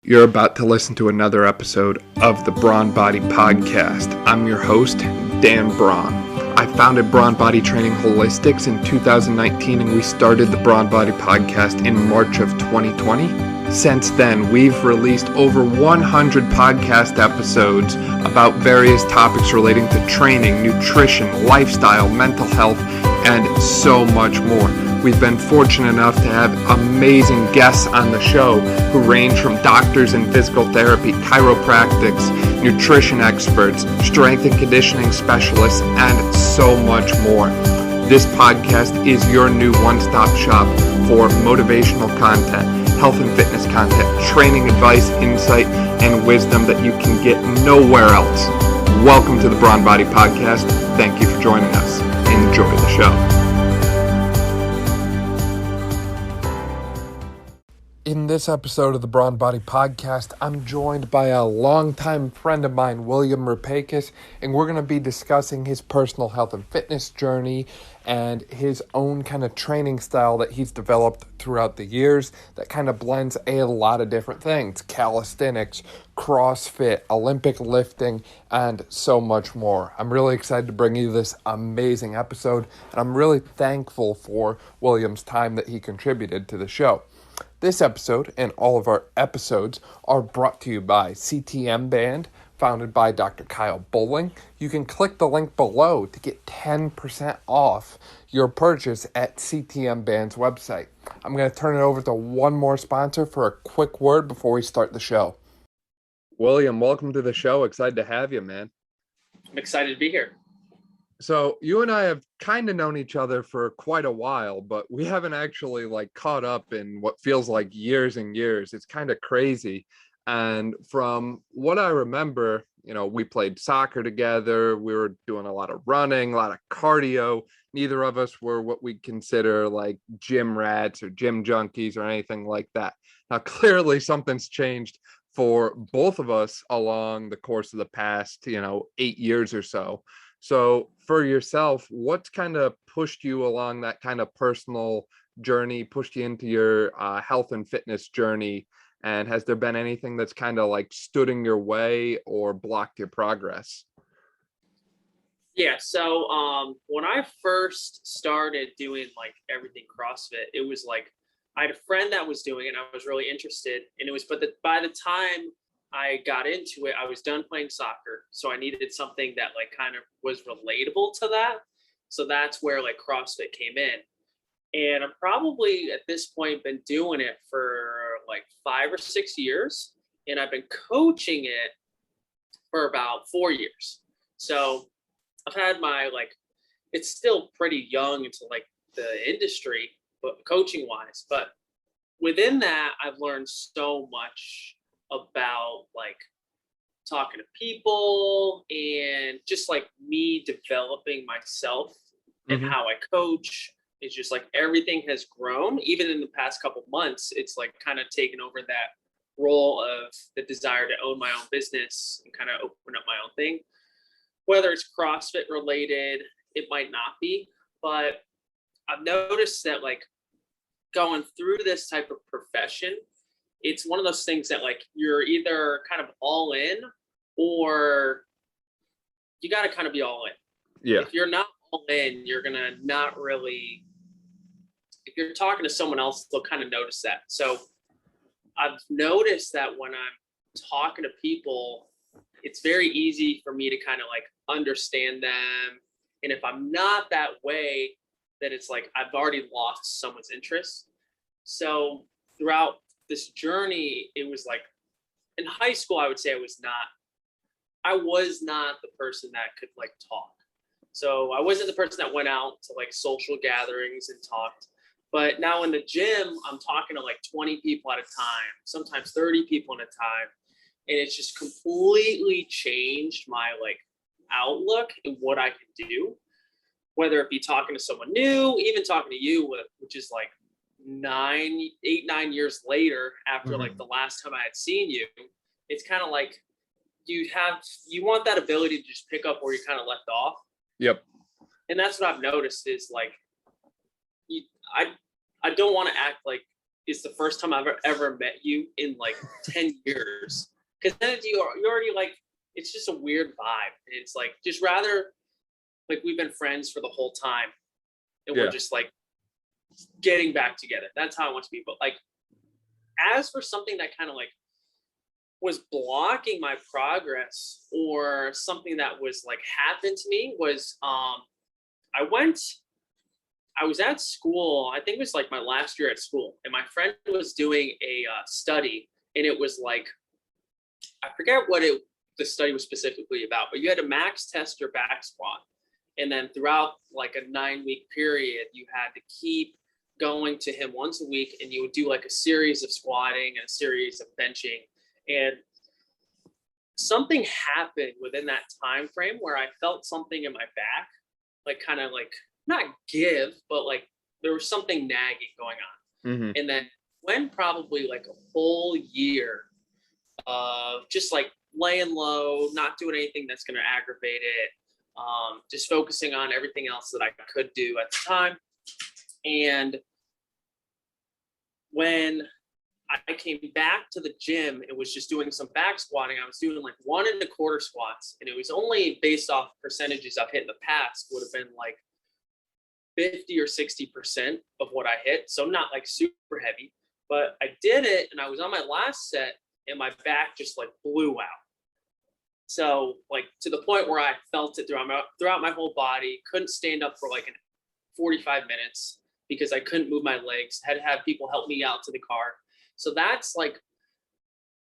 You're about to listen to another episode of the Brawn Body Podcast. I'm your host, Dan Brawn. I founded Brawn Body Training Holistics in 2019, and we started the Brawn Body Podcast in March of 2020. Since then, we've released over 100 podcast episodes about various topics relating to training, nutrition, lifestyle, mental health, and so much more. We've been fortunate enough to have amazing guests on the show who range from doctors in physical therapy, chiropractics, nutrition experts, strength and conditioning specialists, and so much more. This podcast is your new one-stop shop for motivational content, health and fitness content, training advice, insight, and wisdom that you can get nowhere else. Welcome to the Brawn Body Podcast. Thank you for joining us. Enjoy the show. In this episode of the Brawn Body Podcast, I'm joined by a longtime friend of mine, William Rupakus, and we're going to be discussing his personal health and fitness journey and his own kind of training style that he's developed throughout the years that kind of blends a lot of different things: calisthenics, CrossFit, Olympic lifting, and so much more. I'm really excited to bring you this amazing episode, and I'm really thankful for William's time that he contributed to the show. This episode and all of our episodes are brought to you by CTM Band, founded by Dr. Kyle Bowling. You can click the link below to get 10% off your purchase at CTM Band's website. I'm going to turn it over to one more sponsor for a quick word before we start the show. William, welcome to the show. Excited to have you, man. I'm excited to be here. So you and I have kind of known each other for quite a while, but we haven't actually caught up in what feels like years and years. It's kind of crazy. And from what I remember, we played soccer together. We were doing a lot of running, a lot of cardio. Neither of us were what we consider like gym rats or gym junkies or anything like that. Now, clearly something's changed for both of us along the course of the past, 8 years or so. So for yourself, what's kind of pushed you along that kind of personal journey, pushed you into your health and fitness journey? And has there been anything that's kind of stood in your way or blocked your progress? Yeah. So when I first started doing everything CrossFit, it was I had a friend that was doing it and I was really interested. And it was, by the time I got into it, I was done playing soccer. So I needed something that kind of was relatable to that. So that's where CrossFit came in. And I've probably at this point been doing it for 5 or 6 years. And I've been coaching it for about 4 years. So I've had my it's still pretty young into the industry, but coaching wise. But within that, I've learned so much about talking to people and just me developing myself and how I coach. It's just everything has grown. Even in the past couple of months, it's kind of taken over that role of the desire to own my own business and kind of open up my own thing. Whether it's CrossFit related, it might not be, but I've noticed that going through this type of profession, it's one of those things that you're either kind of all in or you got to kind of be all in. Yeah. If you're not all in, you're going to not really, if you're talking to someone else, they'll kind of notice that. So I've noticed that when I'm talking to people, it's very easy for me to kind of understand them. And if I'm not that way, then it's I've already lost someone's interest. So throughout this journey, it was in high school, I would say I was not the person that could talk. So I wasn't the person that went out to social gatherings and talked. But now in the gym, I'm talking to 20 people at a time, sometimes 30 people at a time. And it's just completely changed my outlook and what I can do, whether it be talking to someone new, even talking to you, which is 9 years later after the last time I had seen you. It's kind of you want that ability to just pick up where you kind of left off. Yep. And that's what I've noticed is I don't want to act like is the first time I've ever met you in like 10 years. Because then you already like, it's just a weird vibe. It's like, just rather like we've been friends for the whole time and we're just like getting back together. That's how I want to be. But like, as for something that kind of like was blocking my progress or something that was like happened to me was I was at school. I think it was like my last year at school, and my friend was doing a study, and it was like, I forget what the study was specifically about, but you had to max test your back squat, and then throughout like a 9-week period, you had to keep going to him once a week, and you would do like a series of squatting and a series of benching, and something happened within that time frame where I felt something in my back, like kind of like not give, but like there was something nagging going on. Mm-hmm. And then when probably like a whole year of just like laying low, not doing anything that's going to aggravate it, just focusing on everything else that I could do at the time. And when I came back to the gym, it was just doing some back squatting. I was doing like 1 1/4 squats, and it was only based off percentages I've hit in the past, would have been like 50 or 60% of what I hit. So not like super heavy, but I did it, and I was on my last set, and my back just like blew out. So like to the point where I felt it throughout my whole body, couldn't stand up for like 45 minutes because I couldn't move my legs, had to have people help me out to the car. So that's like,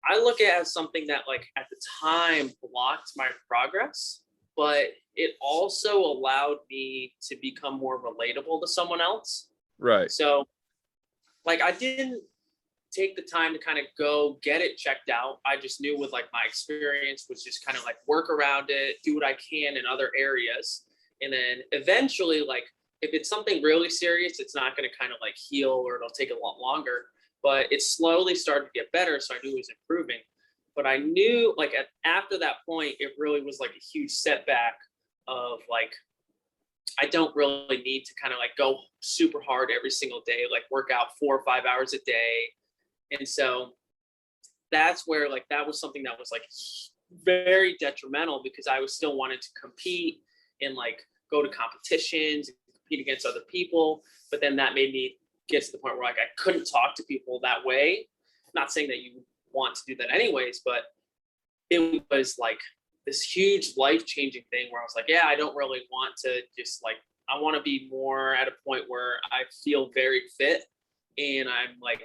I look at it as something that like at the time blocked my progress, but it also allowed me to become more relatable to someone else. Right. So like, I didn't take the time to kind of go get it checked out. I just knew with like my experience was just kind of like work around it, do what I can in other areas. And then eventually, like if it's something really serious, it's not going to kind of like heal, or it'll take a lot longer. But it slowly started to get better, so I knew it was improving. But I knew like after that point, it really was like a huge setback of like, I don't really need to kind of like go super hard every single day, like work out 4 or 5 hours a day. And so that's where like, that was something that was like very detrimental, because I was still wanting to compete and like go to competitions and compete against other people. But then that made me get to the point where like I couldn't talk to people that way. Not saying that you want to do that anyways, but it was like this huge life-changing thing where I was like, yeah, I don't really want to just like, I want to be more at a point where I feel very fit and I'm like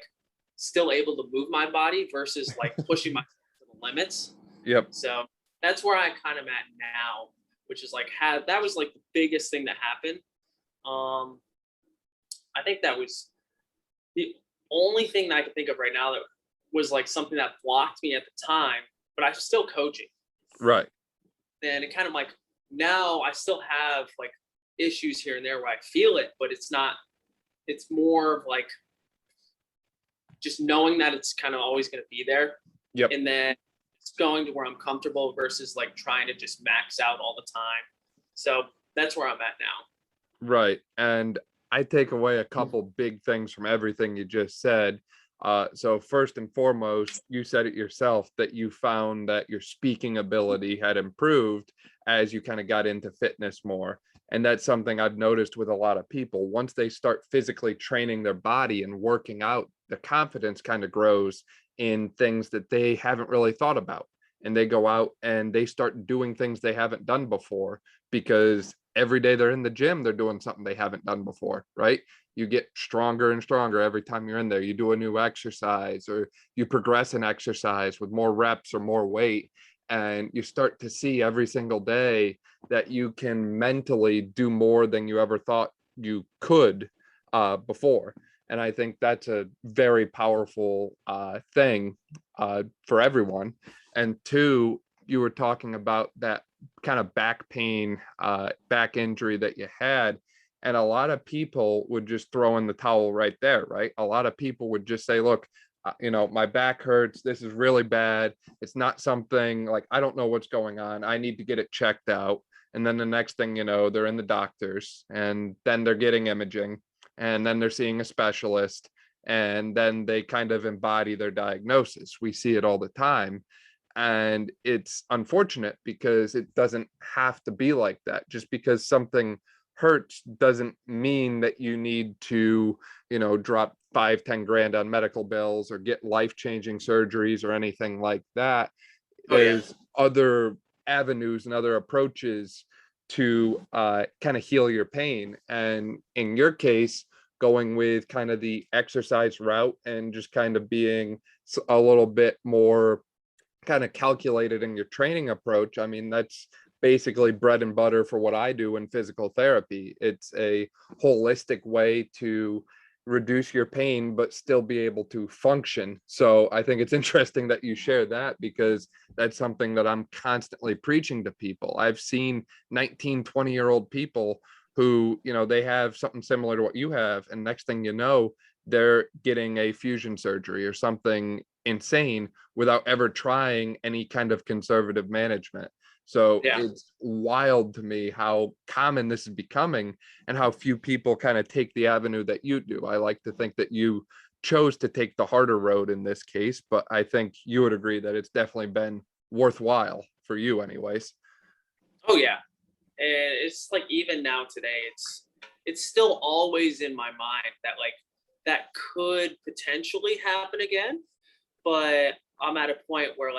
still able to move my body versus like pushing myself to the limits. Yep. So that's where I kind of at now, which is like, that was like the biggest thing that happened. I think that was the only thing that I can think of right now that was like something that blocked me at the time, but I'm still coaching. Right. And it kind of like, now I still have like issues here and there where I feel it, but it's more of like just knowing that it's kind of always going to be there. Yep. And then it's going to where I'm comfortable versus like trying to just max out all the time. So that's where I'm at now. Right. And I take away a couple big things from everything you just said. So first and foremost, you said it yourself that you found that your speaking ability had improved as you kind of got into fitness more. And that's something I've noticed with a lot of people. Once they start physically training their body and working out, the confidence kind of grows in things that they haven't really thought about. And they go out and they start doing things they haven't done before, because every day they're in the gym, they're doing something they haven't done before, right? You get stronger and stronger every time you're in there. You do a new exercise, or you progress an exercise with more reps or more weight. And you start to see every single day that you can mentally do more than you ever thought you could before. And I think that's a very powerful thing for everyone. And two, you were talking about that kind of back pain, back injury that you had. And a lot of people would just throw in the towel right there, right? A lot of people would just say, look, my back hurts. This is really bad. It's not something like, I don't know what's going on. I need to get it checked out. And then the next thing you know, they're in the doctors, and then they're getting imaging, and then they're seeing a specialist. and then they kind of embody their diagnosis. We see it all the time. And it's unfortunate because it doesn't have to be like that. Just because something hurts doesn't mean that you need to, drop 5-10 grand on medical bills or get life-changing surgeries or anything like that. Oh yeah. There's other avenues and other approaches to kind of heal your pain. And in your case, going with kind of the exercise route and just kind of being a little bit more kind of calculated in your training approach. I mean, that's basically bread and butter for what I do in physical therapy. It's a holistic way to reduce your pain, but still be able to function. So I think it's interesting that you share that, because that's something that I'm constantly preaching to people. I've seen 19, 20-year-old people who, they have something similar to what you have. And next thing you know, they're getting a fusion surgery or something insane without ever trying any kind of conservative management. So Yeah. it's wild to me how common this is becoming and how few people kind of take the avenue that you do. I like to think that you chose to take the harder road in this case, but I think you would agree that it's definitely been worthwhile for you anyways. Oh yeah. And it's like, even now today, it's still always in my mind that like that could potentially happen again. But I'm at a point where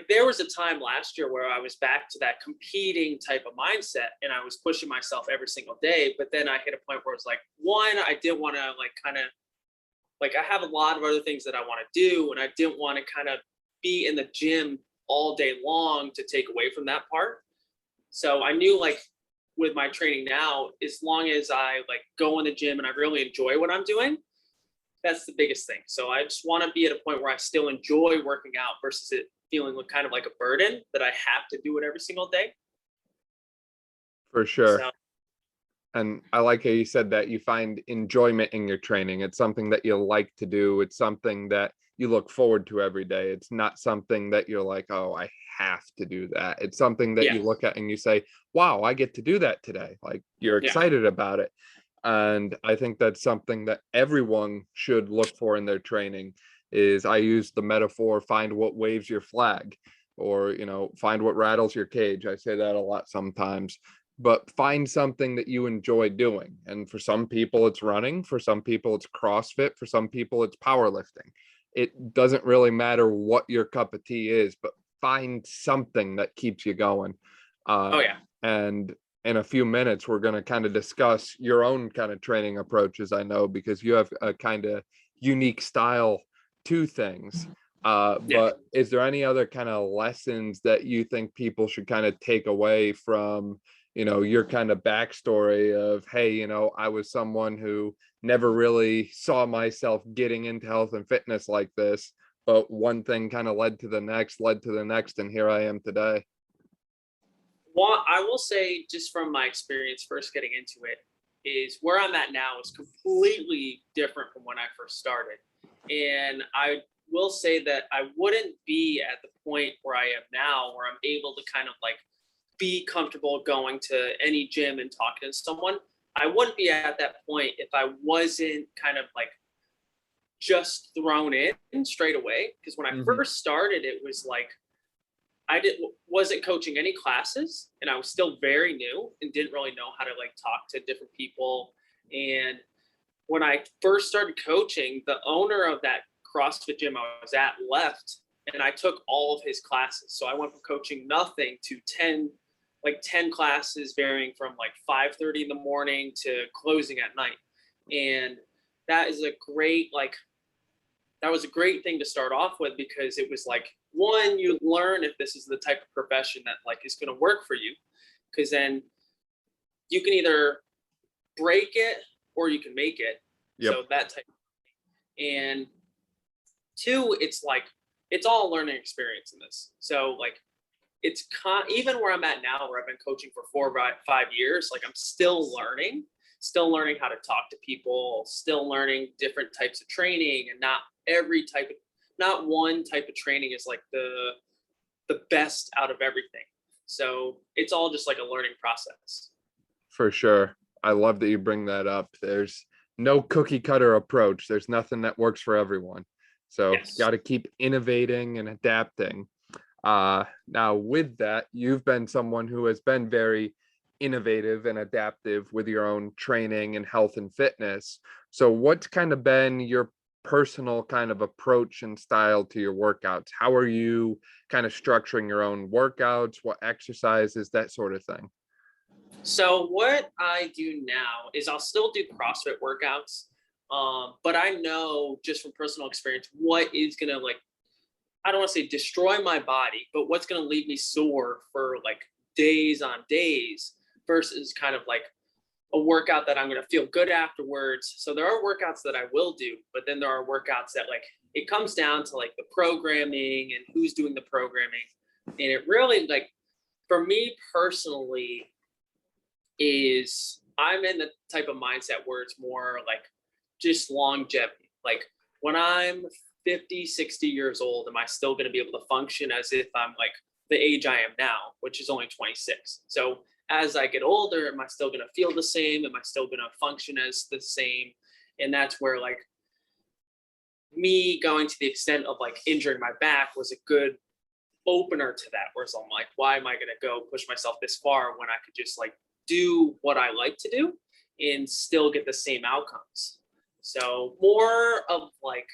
there was a time last year where I was back to that competing type of mindset and I was pushing myself every single day. But then I hit a point where it's like, one, I didn't want to I have a lot of other things that I want to do, and I didn't want to kind of be in the gym all day long to take away from that part. So I knew with my training now, as long as I go in the gym and I really enjoy what I'm doing, that's the biggest thing. So I just want to be at a point where I still enjoy working out versus it feeling kind of like a burden that I have to do it every single day. For sure. So, and I like how you said that you find enjoyment in your training. It's something that you like to do. It's something that you look forward to every day. It's not something that you're like, oh, I have to do that. It's something that you look at and you say, wow, I get to do that today. Like, you're excited about it. And I think that's something that everyone should look for in their training. Is I use the metaphor, find what waves your flag, or, find what rattles your cage. I say that a lot sometimes, but find something that you enjoy doing. And for some people it's running, for some people it's CrossFit, for some people it's powerlifting. It doesn't really matter what your cup of tea is, but find something that keeps you going. And in a few minutes, we're going to kind of discuss your own kind of training approaches, I know, because you have a kind of unique style to things. But is there any other kind of lessons that you think people should kind of take away from, your kind of backstory of, hey, I was someone who never really saw myself getting into health and fitness like this, but one thing kind of led to the next, and here I am today? Well, I will say, just from my experience first getting into it, is where I'm at now is completely different from when I first started. And I will say that I wouldn't be at the point where I am now, where I'm able to kind of be comfortable going to any gym and talking to someone. I wouldn't be at that point if I wasn't kind of just thrown in straight away. Because when I first started, it was I wasn't coaching any classes, and I was still very new and didn't really know how to talk to different people. And when I first started coaching, the owner of that CrossFit gym I was at left, and I took all of his classes. So I went from coaching nothing to 10 classes, varying from 5:30 in the morning to closing at night. And that is that was a great thing to start off with, because it was one, you learn if this is the type of profession that is going to work for you, because then you can either break it or you can make it. So that type of thing. And two, it's all a learning experience in this. So it's even where I'm at now, where I've been coaching for 4 or 5 years, I'm still learning how to talk to people, still learning different types of training, and not one type of training is the best out of everything. So it's all just a learning process. For sure. I love that you bring that up. There's no cookie cutter approach. There's nothing that works for everyone. So Yes. got to keep innovating and adapting. Now with that, you've been someone who has been very innovative and adaptive with your own training and health and fitness. So what's kind of been your personal kind of approach and style to your workouts? How are you kind of structuring your own workouts? What exercises, that sort of thing? So what I do now is I'll still do CrossFit workouts, but I know just from personal experience what is gonna like, I don't want to say destroy my body, but what's gonna leave me sore for like days on days versus kind of like a workout that I'm gonna feel good afterwards. So there are workouts that I will do, but then there are workouts that like it comes down to like the programming and who's doing the programming, and it really like for me personally is I'm in the type of mindset where it's more like just longevity. Like when I'm 50, 60 years old, am I still going to be able to function as if I'm like the age I am now, which is only 26? So as I get older, am I still going to feel the same? Am I still going to function as the same? And that's where like me going to the extent of like injuring my back was a good opener to that. Whereas I'm like, why am I going to go push myself this far when I could just like do what I like to do and still get the same outcomes? So more of like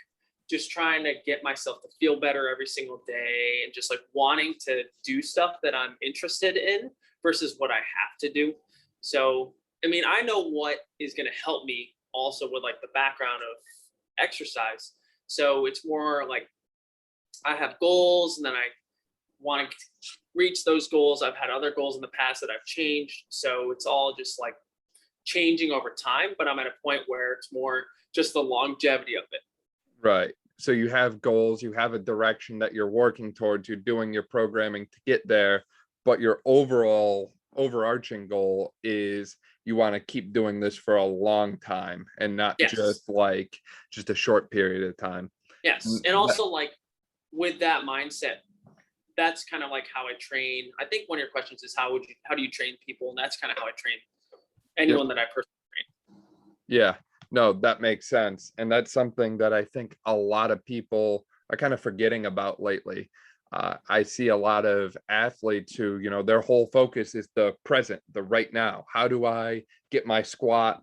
just trying to get myself to feel better every single day and just like wanting to do stuff that I'm interested in versus what I have to do. So, I mean, I know what is going to help me also with like the background of exercise. So it's more like I have goals and then I want to reach those goals. I've had other goals in the past that I've changed. So it's all just like changing over time, but I'm at a point where it's more just the longevity of it. Right. So you have goals, you have a direction that you're working towards, you're doing your programming to get there, but your overall overarching goal is you want to keep doing this for a long time and not Yes. just a short period of time. Yes. And also like with that mindset, that's kind of like how I train. I think one of your questions is how do you train people? And that's kind of how I train anyone that I personally train. Yeah, no, that makes sense. And that's something that I think a lot of people are kind of forgetting about lately. I see a lot of athletes who, their whole focus is the present, the right now. How do I get my squat,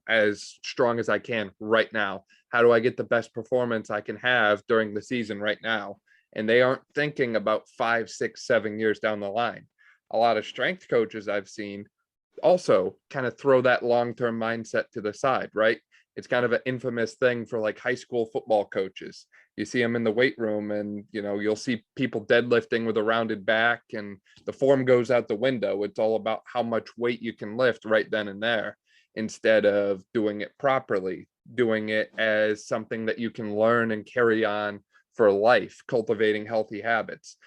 as strong as I can right now? How do I get the best performance I can have during the season right now? And they aren't thinking about 5, 6, 7 years down the line. A lot of strength coaches I've seen also kind of throw that long-term mindset to the side, right? It's kind of an infamous thing for like high school football coaches. You see them in the weight room and, you'll see people deadlifting with a rounded back and the form goes out the window. It's all about how much weight you can lift right then and there instead of doing it properly, doing it as something that you can learn and carry on for life, cultivating healthy habits.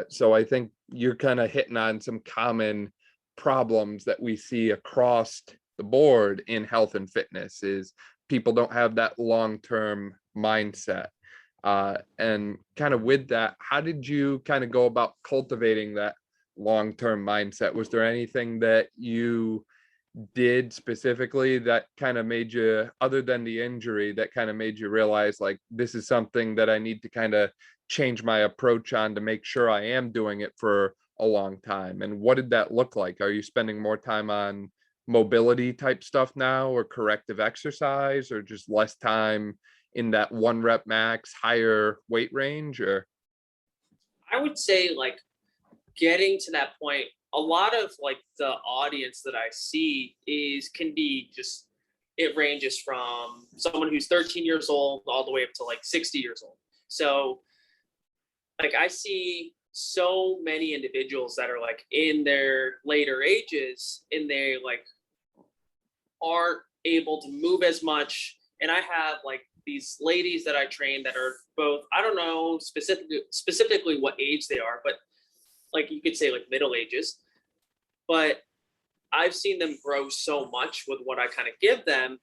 So I think you're kind of hitting on some common problems that we see across the board in health and fitness is people don't have that long-term mindset. And kind of with that, how did you kind of go about cultivating that long-term mindset? Was there anything that you did specifically that kind of made you, other than the injury, that kind of made you realize like, this is something that I need to kind of change my approach on to make sure I am doing it for a long time? And what did that look like? Are you spending more time on mobility type stuff now or corrective exercise or just less time in that 1 rep max higher weight range? Or I would say like getting to that point, a lot of like the audience that I see can be just, it ranges from someone who's 13 years old all the way up to like 60 years old. So like I see so many individuals that are like in their later ages and they like aren't able to move as much. And I have like these ladies that I train that are both, I don't know specifically what age they are, but like you could say like middle ages, but I've seen them grow so much with what I kind of give them.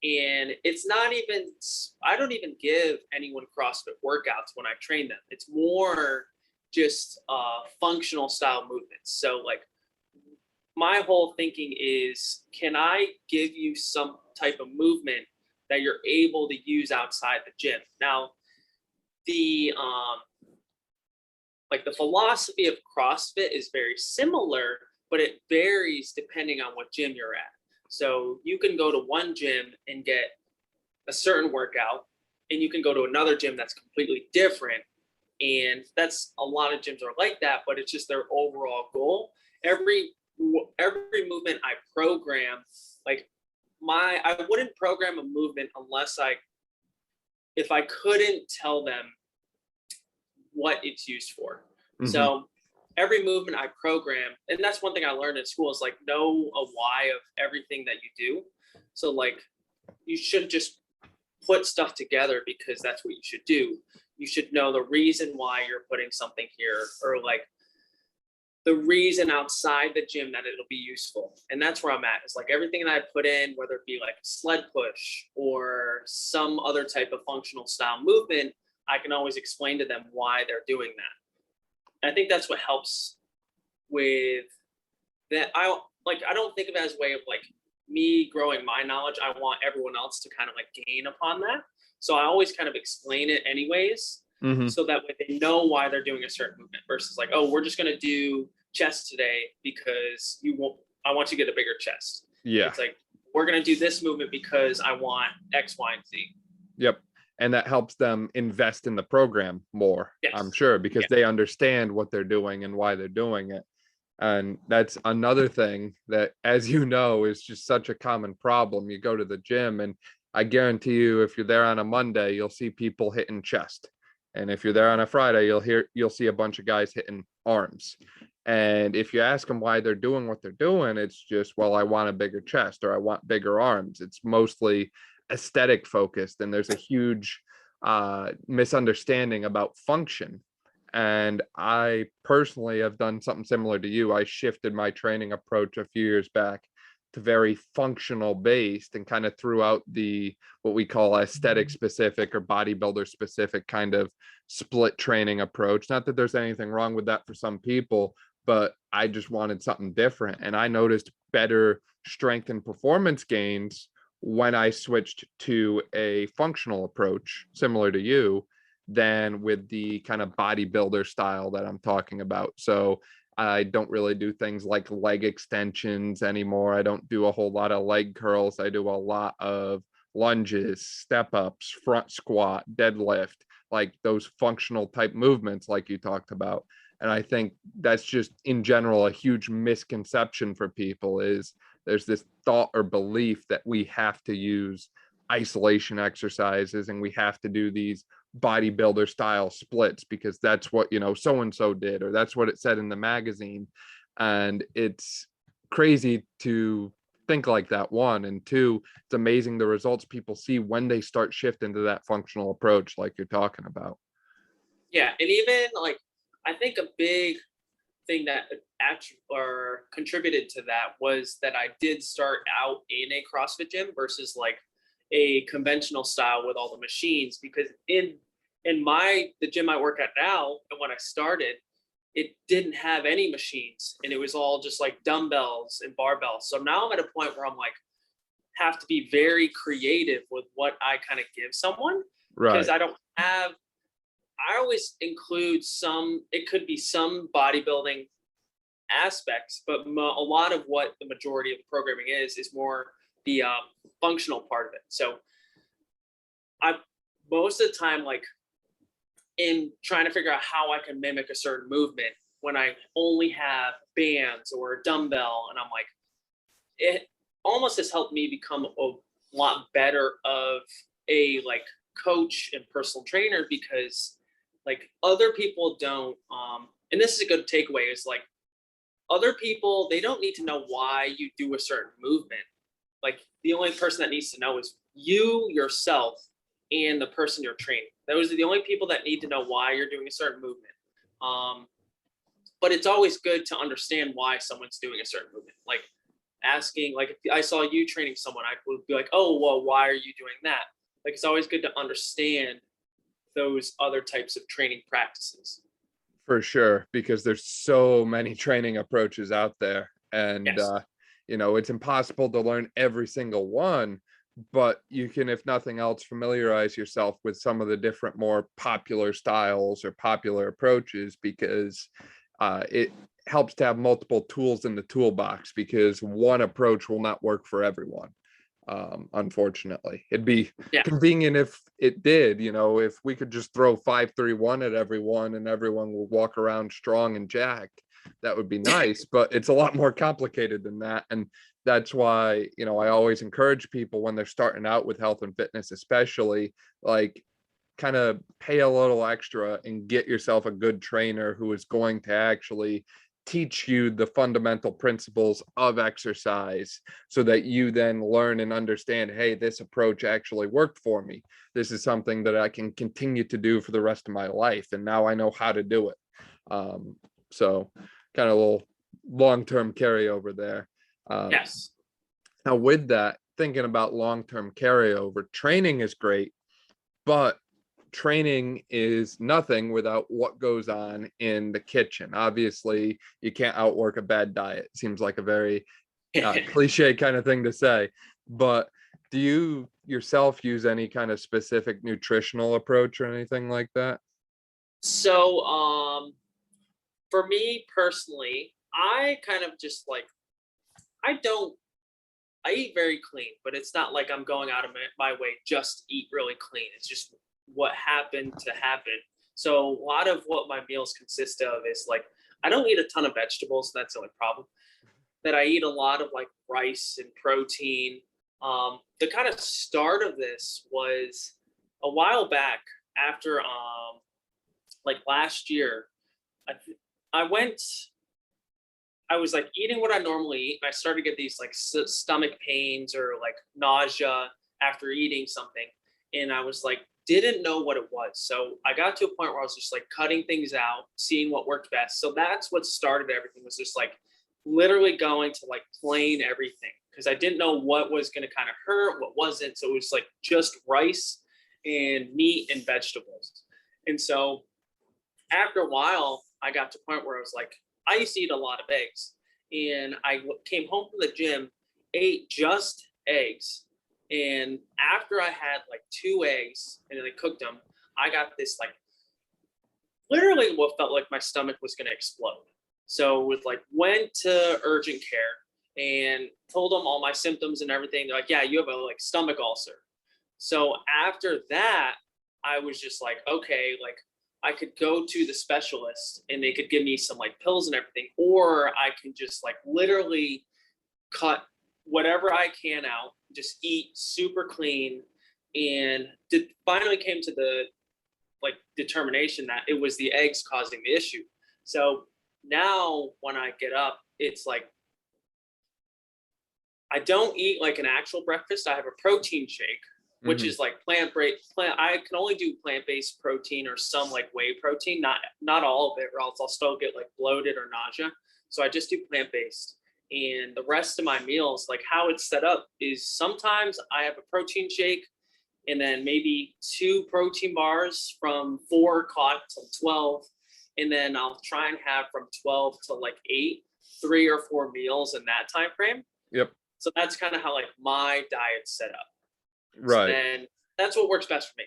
And it's not even, I don't even give anyone CrossFit workouts when I train them. It's more just functional style movements. So like my whole thinking is, can I give you some type of movement that you're able to use outside the gym. Now, the like the philosophy of CrossFit is very similar, but it varies depending on what gym you're at. So you can go to one gym and get a certain workout, and you can go to another gym that's completely different. And that's a lot of gyms are like that, but it's just their overall goal. Every movement I program, like I wouldn't program a movement unless if I couldn't tell them what it's used for. Mm-hmm. So every movement I program, and that's one thing I learned in school, is like know a why of everything that you do. So like you shouldn't just put stuff together because that's what you should do. You should know the reason why you're putting something here, or like the reason outside the gym that it'll be useful. And that's where I'm at. It's like everything that I put in, whether it be like a sled push or some other type of functional style movement, I can always explain to them why they're doing that. And I think that's what helps with that. I don't think of it as a way of like me growing my knowledge. I want everyone else to kind of like gain upon that. So I always kind of explain it anyways, so that way they know why they're doing a certain movement versus like, oh, we're just going to do chest today because I want you to get a bigger chest. Yeah. It's like, we're going to do this movement because I want X, Y, and Z. Yep. And that helps them invest in the program more, yes. I'm sure, because they understand what they're doing and why they're doing it. And that's another thing that, as you know, is just such a common problem. You go to the gym, and I guarantee you, if you're there on a Monday, you'll see people hitting chest. And if you're there on a Friday, you'll see a bunch of guys hitting arms. And if you ask them why they're doing what they're doing, it's just, well, I want a bigger chest or I want bigger arms. It's mostly aesthetic focused, and there's a huge misunderstanding about function. And I personally have done something similar to you. I shifted my training approach a few years back to very functional based, and kind of threw out the what we call aesthetic specific or bodybuilder specific kind of split training approach. Not that there's anything wrong with that for some people, but I just wanted something different. And I noticed better strength and performance gains when I switched to a functional approach similar to you than with the kind of bodybuilder style that I'm talking about. So I don't really do things like leg extensions anymore. I don't do a whole lot of leg curls. I do a lot of lunges, step ups, front squat, deadlift, like those functional type movements like you talked about. And I think that's just in general a huge misconception for people, is there's this thought or belief that we have to use isolation exercises and we have to do these bodybuilder style splits because that's what, so and so did, or that's what it said in the magazine. And it's crazy to think like that, one. And two, it's amazing the results people see when they start shifting to that functional approach like you're talking about. Yeah. And even like, I think a big thing that actually or contributed to that was that I did start out in a CrossFit gym versus like a conventional style with all the machines, because in the gym I work at now, and when I started, it didn't have any machines, and it was all just like dumbbells and barbells. So now I'm at a point where I'm like, have to be very creative with what I kind of give someone, because I always include it could be some bodybuilding aspects, but a lot of what the majority of the programming is more the functional part of it. So I most of the time, like in trying to figure out how I can mimic a certain movement when I only have bands or a dumbbell, and I'm like, it almost has helped me become a lot better of a like coach and personal trainer, because like other people don't, and this is a good takeaway, is like other people, they don't need to know why you do a certain movement. Like the only person that needs to know is you, yourself, and the person you're training. Those are the only people that need to know why you're doing a certain movement. But it's always good to understand why someone's doing a certain movement. Like asking, like if I saw you training someone, I would be like, oh, well, why are you doing that? Like it's always good to understand those other types of training practices. For sure, because there's so many training approaches out there, and yes. It's impossible to learn every single one, but you can, if nothing else, familiarize yourself with some of the different more popular styles or popular approaches, because it helps to have multiple tools in the toolbox, because one approach will not work for everyone. Unfortunately, it'd be convenient if it did, if we could just throw 5-3-1 at everyone and everyone will walk around strong and jacked, that would be nice, but it's a lot more complicated than that. And that's why, I always encourage people when they're starting out with health and fitness, especially, like, kind of pay a little extra and get yourself a good trainer who is going to actually teach you the fundamental principles of exercise, so that you then learn and understand, hey, this approach actually worked for me. This is something that I can continue to do for the rest of my life. And now I know how to do it. So kind of a little long-term carryover there. Yes. Now with that, thinking about long-term carryover, training is great, but training is nothing without what goes on in the kitchen. Obviously, you can't outwork a bad diet. Seems like a very cliche kind of thing to say, but do you yourself use any kind of specific nutritional approach or anything like that? So, for me personally, I kind of just like, I eat very clean, but it's not like I'm going out of my way just to eat really clean. It's just what happened to happen. So a lot of what my meals consist of is like, I don't eat a ton of vegetables. That's the only problem. That I eat a lot of like rice and protein. The kind of start of this was a while back after like last year. I went. I was like eating what I normally eat. And I started to get these like stomach pains or like nausea after eating something, and I was like, didn't know what it was. So I got to a point where I was just like cutting things out, seeing what worked best. So that's what started everything, was just like literally going to like plain everything, because I didn't know what was going to kind of hurt, what wasn't. So it was like just rice and meat and vegetables. And so after a while, I got to a point where I was like, I used to eat a lot of eggs, and I came home from the gym, ate just eggs. And after I had like 2 eggs and then I cooked them, I got this like literally what felt like my stomach was going to explode. So with like went to urgent care and told them all my symptoms and everything. They're like, yeah, you have a like stomach ulcer. So after that, I was just like, okay, like I could go to the specialist and they could give me some like pills and everything, or I can just like literally cut whatever I can out, just eat super clean. And finally came to the like determination that it was the eggs causing the issue. So now when I get up, it's like I don't eat like an actual breakfast. I have a protein shake, which is like plant-based. I can only do plant-based protein or some like whey protein, not all of it, or else I'll still get like bloated or nausea. So I just do plant-based. And the rest of my meals, like how it's set up, is sometimes I have a protein shake and then maybe 2 protein bars from 4 o'clock till 12. And then I'll try and have from 12 to like 8, 3 or 4 meals in that time frame. Yep. So that's kind of how like my diet's set up. Right. And that's what works best for me.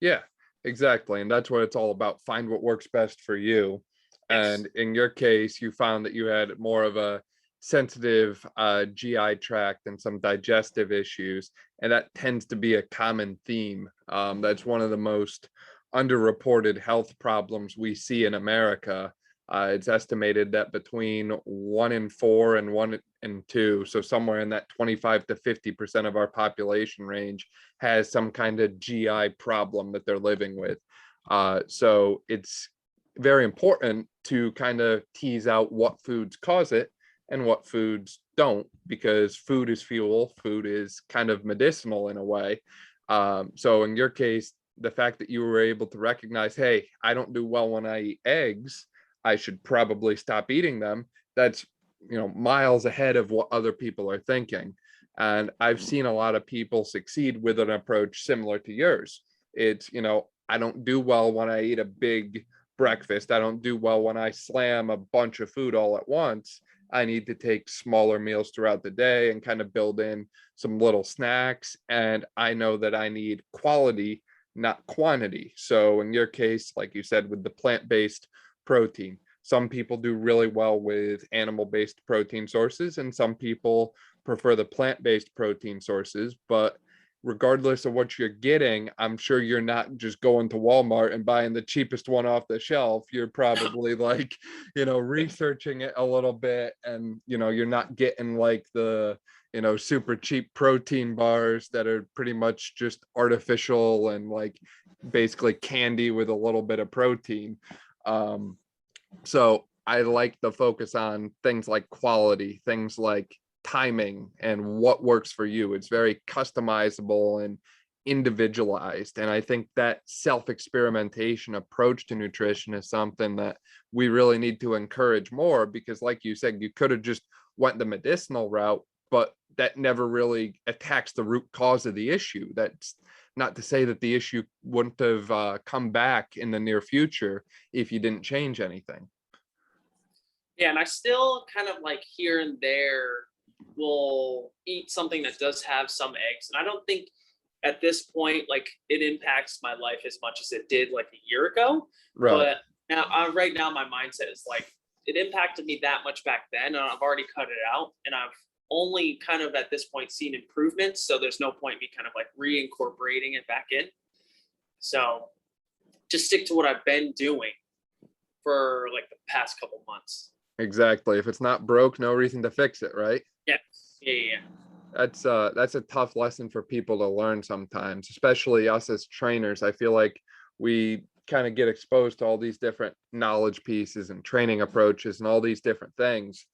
Yeah, exactly. And that's what it's all about. Find what works best for you. Yes. And in your case, you found that you had more of a sensitive GI tract and some digestive issues. And that tends to be a common theme. That's one of the most underreported health problems we see in America. It's estimated that between 1 in 4 and 1 in 2, so somewhere in that 25 to 50% of our population range, has some kind of GI problem that they're living with. So it's very important to kind of tease out what foods cause it and what foods don't, because food is fuel. Food is kind of medicinal in a way. So in your case, the fact that you were able to recognize, hey, I don't do well when I eat eggs, I should probably stop eating them. That's, miles ahead of what other people are thinking. And I've seen a lot of people succeed with an approach similar to yours. It's, I don't do well when I eat a big breakfast. I don't do well when I slam a bunch of food all at once. I need to take smaller meals throughout the day and kind of build in some little snacks. And I know that I need quality, not quantity. So in your case, like you said, with the plant-based protein, some people do really well with animal-based protein sources, and some people prefer the plant-based protein sources. But regardless of what you're getting, I'm sure you're not just going to Walmart and buying the cheapest one off the shelf. You're probably like, researching it a little bit, and, you're not getting like the, super cheap protein bars that are pretty much just artificial and like basically candy with a little bit of protein. So I like the focus on things like quality, things like timing, and what works for you. It's very customizable and individualized. And I think that self-experimentation approach to nutrition is something that we really need to encourage more, because like you said, you could have just went the medicinal route, but that never really attacks the root cause of the issue. That's not to say that the issue wouldn't have come back in the near future if you didn't change anything. Yeah, and I still kind of like here and there will eat something that does have some eggs. And I don't think at this point, like, it impacts my life as much as it did like a year ago. Right. But now, right now, my mindset is like, it impacted me that much back then, and I've already cut it out. And I've only kind of at this point seen improvements. So there's no point in me kind of like reincorporating it back in. So just stick to what I've been doing for like the past couple months. Exactly. If it's not broke, no reason to fix it, right? Yeah. That's a tough lesson for people to learn sometimes, especially us as trainers. I feel like we kind of get exposed to all these different knowledge pieces and training approaches and all these different things.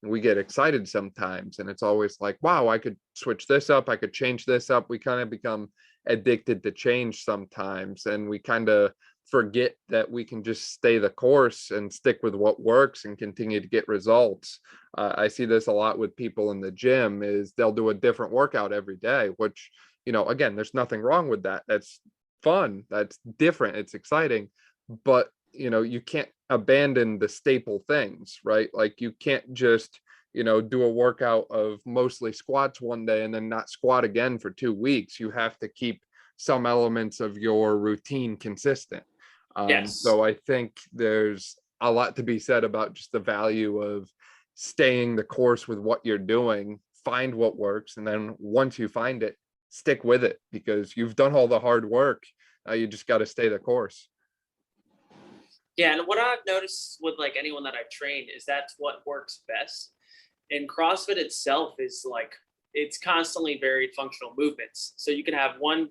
And we get excited sometimes, and it's always like, wow, I could switch this up, I could change this up. We kind of become addicted to change sometimes, and we kind of forget that we can just stay the course and stick with what works and continue to get results. I see this a lot with people in the gym. Is they'll do a different workout every day, which, again, there's nothing wrong with that. That's fun, that's different, it's exciting. But you can't abandon the staple things, right? Like, you can't just do a workout of mostly squats one day and then not squat again for 2 weeks. You have to keep some elements of your routine consistent. Yes. So I think there's a lot to be said about just the value of staying the course with what you're doing. Find what works, and then once you find it, stick with it, because you've done all the hard work. You just got to stay the course. Yeah, and what I've noticed with like anyone that I've trained is that's what works best. And CrossFit itself is like, it's constantly varied functional movements. So you can have one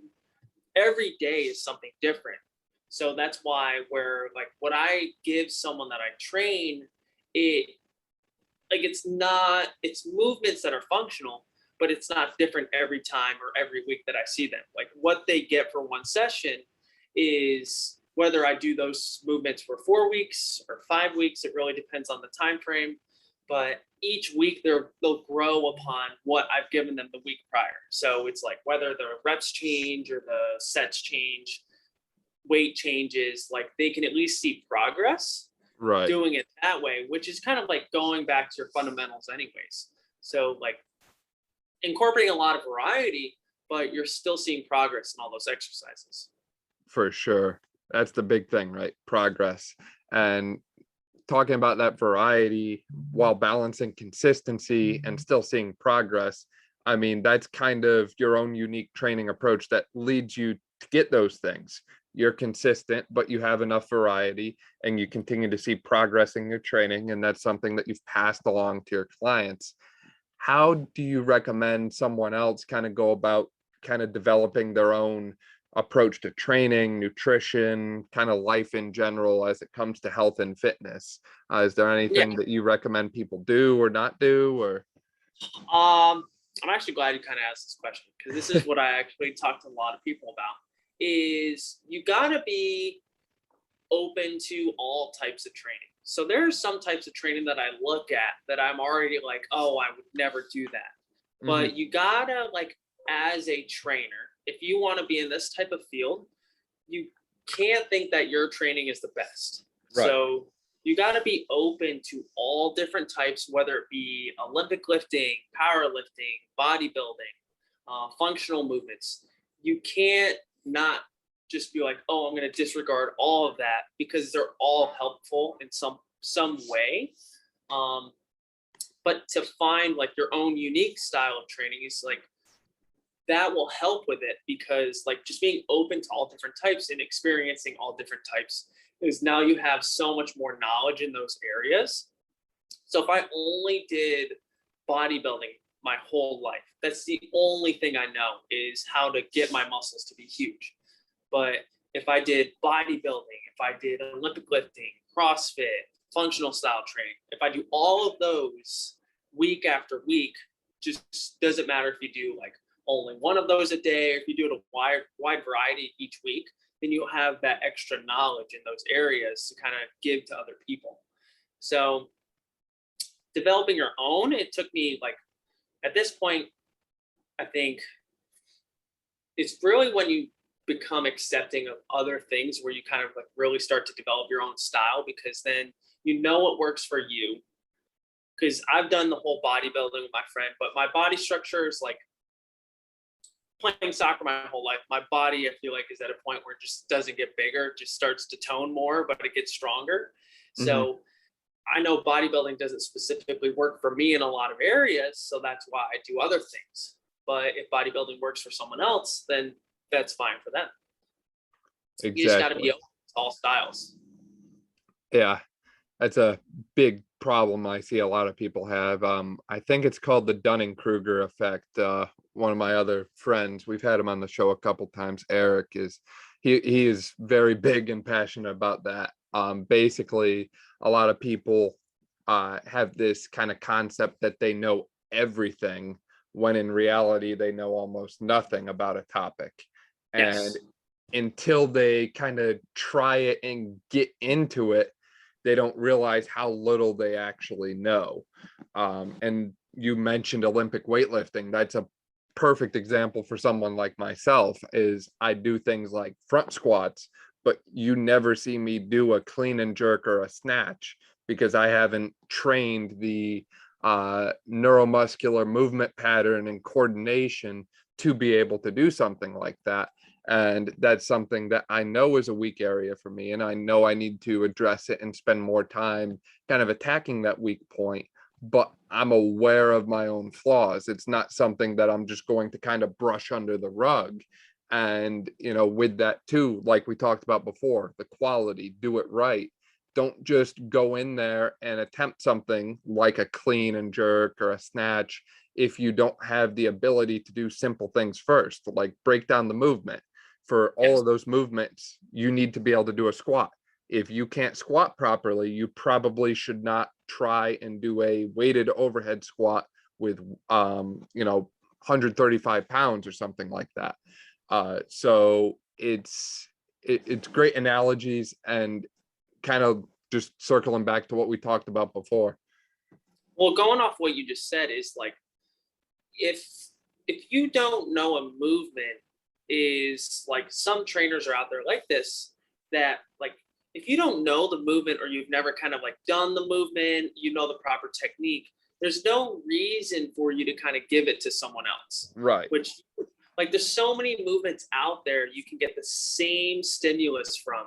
every day is something different. So that's why where like what I give someone that I train, it's movements that are functional, but it's not different every time or every week that I see them. Like, what they get for one session is whether I do those movements for 4 weeks or 5 weeks. It really depends on the time frame. But each week they'll grow upon what I've given them the week prior. So it's like whether the reps change or the sets change, weight changes, like they can at least see progress Right. doing it that way, which is kind of like going back to your fundamentals anyways. So like incorporating a lot of variety, but you're still seeing progress in all those exercises. For sure. That's the big thing, right? Progress. And talking about that variety while balancing consistency and still seeing progress, I mean, that's kind of your own unique training approach that leads you to get those things. You're consistent, but you have enough variety, and you continue to see progress in your training. And that's something that you've passed along to your clients. How do you recommend someone else kind of go about kind of developing their own approach to training, nutrition, kind of life in general as it comes to health and fitness? Is there anything that you recommend people do or not do? Or I'm actually glad you kind of asked this question, because this is what I actually talk to a lot of people about. Is you gotta be open to all types of training. So there are some types of training that I look at that I'm already like, oh, I would never do that. Mm-hmm. But you gotta, like, as a trainer, if you want to be in this type of field, you can't think that your training is the best. Right. So you got to be open to all different types, whether it be Olympic lifting, powerlifting, bodybuilding, functional movements. You can't not just be like, oh, I'm going to disregard all of that, because they're all helpful in some way. But to find like your own unique style of training is like, that will help with it, because like just being open to all different types and experiencing all different types is now you have so much more knowledge in those areas. So if I only did bodybuilding my whole life, that's the only thing I know is how to get my muscles to be huge. But if I did bodybuilding, if I did Olympic lifting, CrossFit, functional style training, if I do all of those week after week, just doesn't matter if you do like only one of those a day, or if you do it a wide variety each week, then you'll have that extra knowledge in those areas to kind of give to other people. So developing your own, it took me like, at this point, I think it's really when you become accepting of other things where you kind of like really start to develop your own style, because then you know what works for you. Because I've done the whole bodybuilding with my friend, but my body structure is like playing soccer my whole life. My body, I feel like, is at a point where it just doesn't get bigger, it just starts to tone more, but it gets stronger. Mm-hmm. So I know bodybuilding doesn't specifically work for me in a lot of areas, so that's why I do other things. But if bodybuilding works for someone else, then that's fine for them. Exactly. You just got to be open to all styles. Yeah, that's a big problem I see a lot of people have. I think it's called the Dunning-Kruger effect. One of my other friends, we've had him on the show a couple times, Eric, he is very big and passionate about that. Basically, a lot of people have this kind of concept that they know everything, when in reality they know almost nothing about a topic. Yes. And until they kind of try it and get into it, they don't realize how little they actually know. And you mentioned Olympic weightlifting. That's a perfect example for someone like myself. Is I do things like front squats, but you never see me do a clean and jerk or a snatch, because I haven't trained the neuromuscular movement pattern and coordination to be able to do something like that. And that's something that I know is a weak area for me. And I know I need to address it and spend more time kind of attacking that weak point. But I'm aware of my own flaws. It's not something that I'm just going to kind of brush under the rug. And, you know, with that too, like we talked about before, the quality, do it right. Don't just go in there and attempt something like a clean and jerk or a snatch if you don't have the ability to do simple things first, like break down the movement. For all of those movements, you need to be able to do a squat. If you can't squat properly, you probably should not try and do a weighted overhead squat with, 135 pounds or something like that. So it's great analogies, and kind of just circling back to what we talked about before. Well, going off what you just said is like, if you don't know a movement, is like, some trainers are out there like this, that like, if you don't know the movement, or you've never kind of like done the movement, you know the proper technique, there's no reason for you to kind of give it to someone else. Right. Which, like, there's so many movements out there you can get the same stimulus from,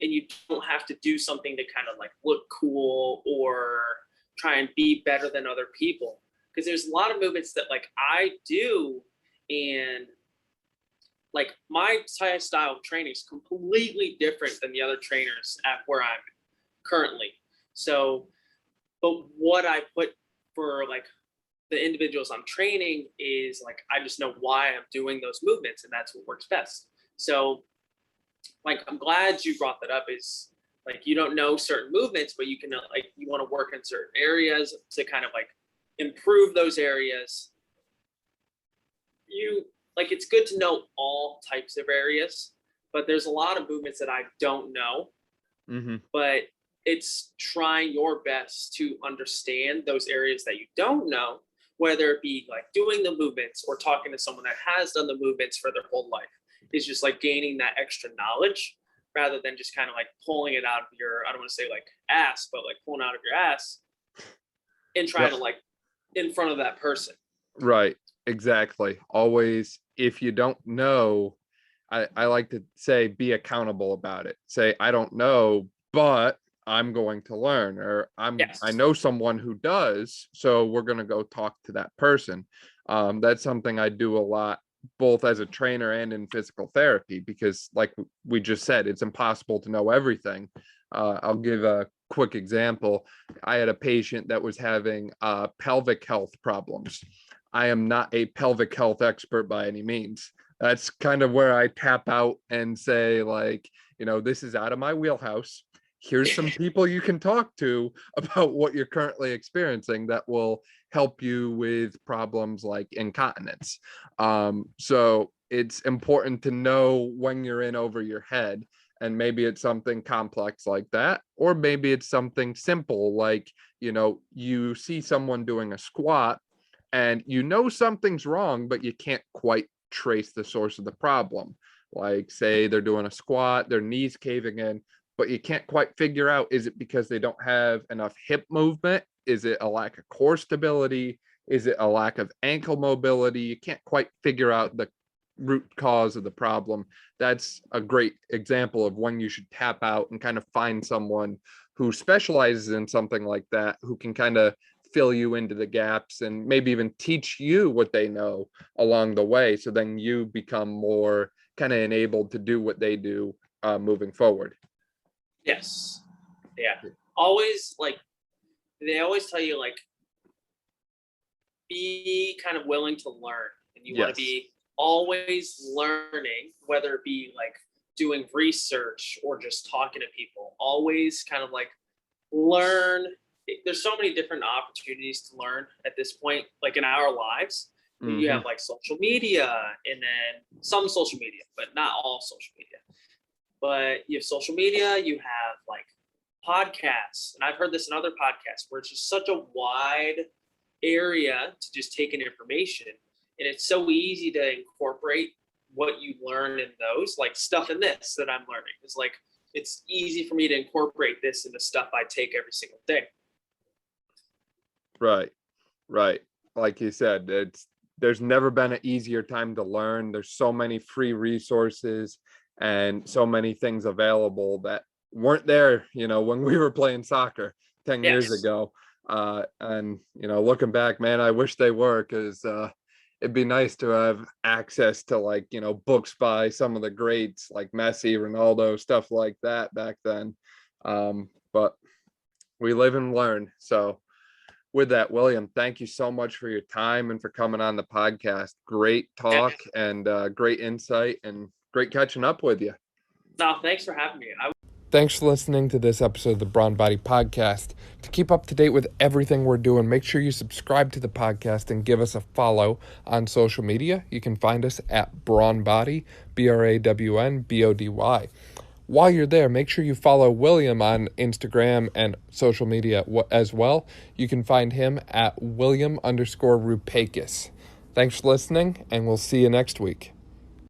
and you don't have to do something to kind of like look cool or try and be better than other people. Because there's a lot of movements that like I do, and like my style of training is completely different than the other trainers at where I'm currently. So, but what I put for like the individuals I'm training is like, I just know why I'm doing those movements, and that's what works best. So like, I'm glad you brought that up, is like, you don't know certain movements, but you can like, you want to work in certain areas to kind of like improve those areas. Like, it's good to know all types of areas, but there's a lot of movements that I don't know. Mm-hmm. But it's trying your best to understand those areas that you don't know, whether it be like doing the movements or talking to someone that has done the movements for their whole life. It's just like gaining that extra knowledge. rather than just kind of like pulling it out of your, I don't want to say like ass, but like pulling out of your ass and trying to like in front of that person. Right. Exactly. Always, if you don't know, I like to say, be accountable about it. Say, I don't know, but I'm going to learn, or I know someone who does, so we're going to go talk to that person. That's something I do a lot, both as a trainer and in physical therapy, because like we just said, it's impossible to know everything. I'll give a quick example. I had a patient that was having pelvic health problems. I am not a pelvic health expert by any means. That's kind of where I tap out and say, like, this is out of my wheelhouse. Here's some people you can talk to about what you're currently experiencing that will help you with problems like incontinence. So it's important to know when you're in over your head, and maybe it's something complex like that, or maybe it's something simple like, you see someone doing a squat and something's wrong, but you can't quite trace the source of the problem. Like, say they're doing a squat, their knees caving in, but you can't quite figure out, is it because they don't have enough hip movement? Is it a lack of core stability? Is it a lack of ankle mobility? You can't quite figure out the root cause of the problem. That's a great example of when you should tap out and kind of find someone who specializes in something like that, who can kind of fill you into the gaps and maybe even teach you what they know along the way. So then you become more kind of enabled to do what they do moving forward. Yes. Yeah. Always, like, they always tell you, like, be kind of willing to learn, and you want to be always learning, whether it be like doing research or just talking to people. Always kind of like learn. There's so many different opportunities to learn at this point, like in our lives. Mm-hmm. You have like social media, and then some social media, but not all social media. But you have social media, you have like podcasts, and I've heard this in other podcasts where it's just such a wide area to just take in information, and it's so easy to incorporate what you learn in those, like stuff in this that I'm learning. It's like, it's easy for me to incorporate this in the stuff I take every single day. Right. Like you said, there's never been an easier time to learn. There's so many free resources and so many things available that weren't there, when we were playing soccer 10 years ago. And, looking back, man, I wish they were, because it'd be nice to have access to, like, books by some of the greats like Messi, Ronaldo, stuff like that back then. But we live and learn. So with that, William, thank you so much for your time and for coming on the podcast. Great talk and great insight, and great catching up with you. No, thanks for having me. Thanks for listening to this episode of the Brawn Body Podcast. To keep up to date with everything we're doing, make sure you subscribe to the podcast and give us a follow on social media. You can find us at Brawn Body, BRAWNBODY. While you're there, make sure you follow William on Instagram and social media as well. You can find him at William_Rupakus. Thanks for listening, and we'll see you next week.